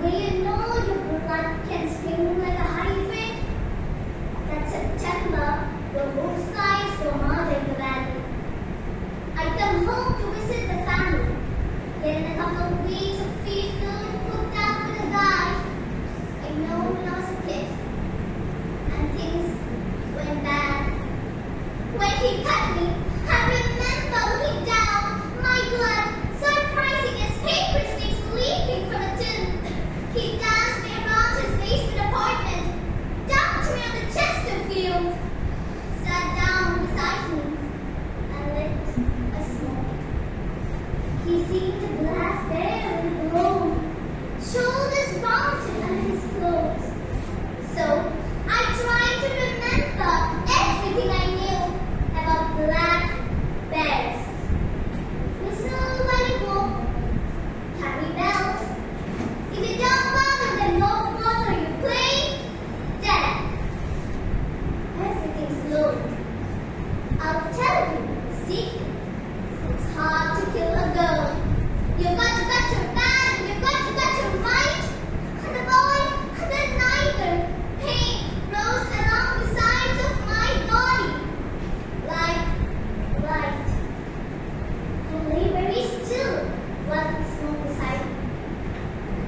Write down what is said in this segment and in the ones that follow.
way you know your blood can spring like a hydrant? That September, the whole skies go mud in the valley. I come home to visit the family. Then in a couple of weeks of free food cooked up with a guy I know when I was a kid. And things went bad. When he cut me, I remember looking down, my blood surprising as paper sticks leaping from a tin. He danced me around his basement apartment, dumped me on the Chesterfield, sat down beside me, and lit a smoke. He seemed a black bear in bloom, shoulders mounted under his clothes. So I tried to remember everything I knew about black bears. Whistle when you walk, carry bells. If you don't bother them, no bother you play dead. Everything's low. I'll tell you a secret. It's hard to kill a girl. You've got to cut your back, you've got to cut your right. And the boy, and then neither. Pain rose along the sides of my body. Like light. I lay very still while the smoke beside me.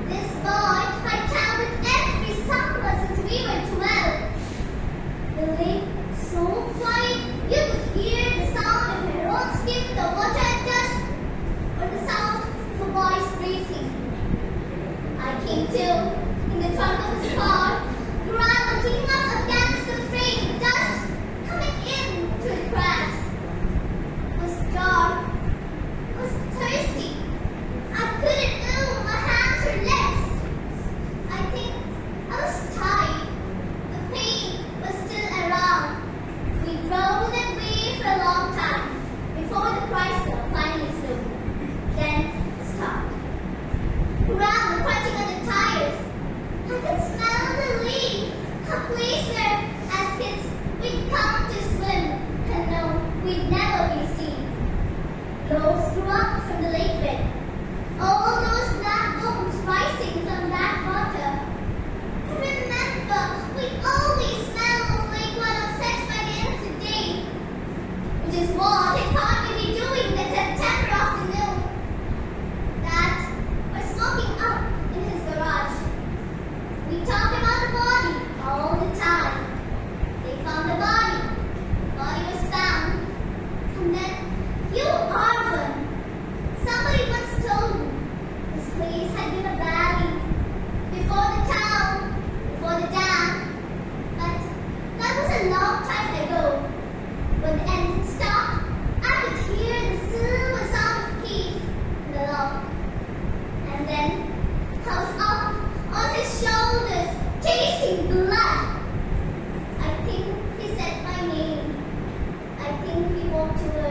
This boy had counted every summer since we were 12. The lake so quiet you could hear the sound of her own skin, the water and dust, or the sound of a voice breathing. I came to in the trunk of his car, ground looking up against the frame, dust coming in through the cracks. It was dark. I was thirsty. I couldn't move my hands or legs. I think I was tired. The pain was still around. We drove that way for a long time before the Chrysler finally slowed. Then stopped. Ground crunching on the tires. I could smell the lake, a place where, as kids, we'd come to swim and know we'd never be seen. Loaves grew up from the lake bed. All those black bones rising from that water. I remember we always smelled like one of sex by the end of the day, which is what I thought we'd be doing that September afternoon. That or smoking up in his garage. We talk about the body all the time. They found the body. Body was found. And then you are one. Somebody once told me this place had been a valley before the town, before the dam. But that was a long time ago. When the engine stopped, I could hear the silver sound of keys in the lock. And then I was up on his shoulders, tasting blood. I think he said my name. I think we walked away.